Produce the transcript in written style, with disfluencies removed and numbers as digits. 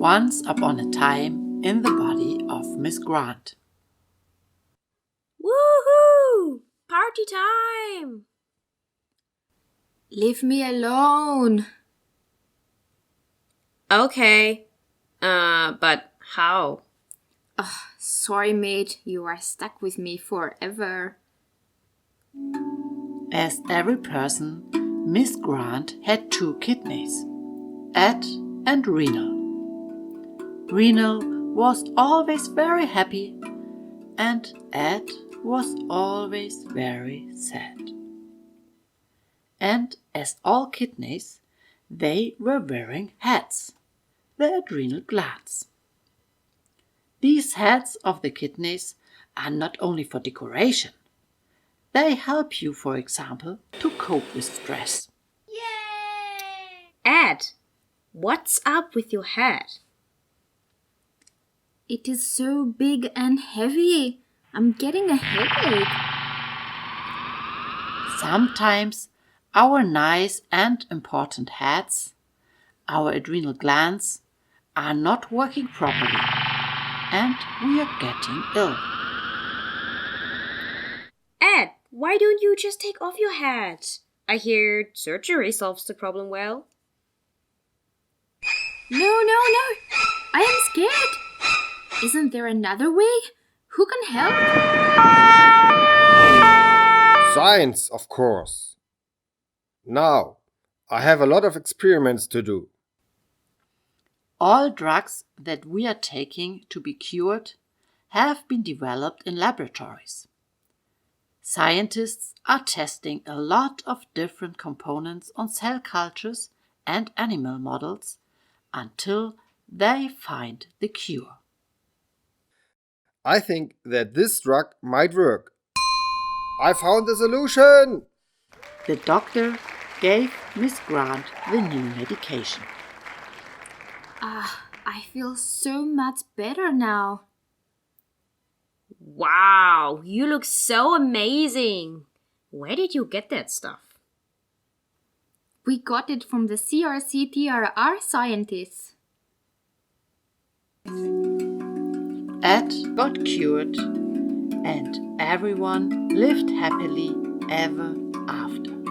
Once upon a time in the body of Miss Grant. Woohoo! Party time! Leave me alone. Okay. But how? Sorry, mate. You are stuck with me forever. As every person, Miss Grant had 2 kidneys, Ed and Renal. Renal was always very happy and Ed was always very sad. And as all kidneys, they were wearing hats, the adrenal glands. These hats of the kidneys are not only for decoration. They help you, for example, to cope with stress. Ed, what's up with your head? It is so big and heavy. I'm getting a headache. Sometimes our nice and important heads, our adrenal glands, are not working properly and we are getting ill. Ed, why don't you just take off your hat? I hear surgery solves the problem well. No. I am scared. Isn't there another way? Who can help? Science, of course. Now, I have a lot of experiments to do. All drugs that we are taking to be cured have been developed in laboratories. Scientists are testing a lot of different components on cell cultures and animal models until they find the cure. I think that this drug might work. I found the solution! The doctor gave Miss Grant the new medication. I feel so much better now. Wow, you look so amazing. Where did you get that stuff? We got it from the CRC-TRR scientists. Ed got cured and everyone lived happily ever after.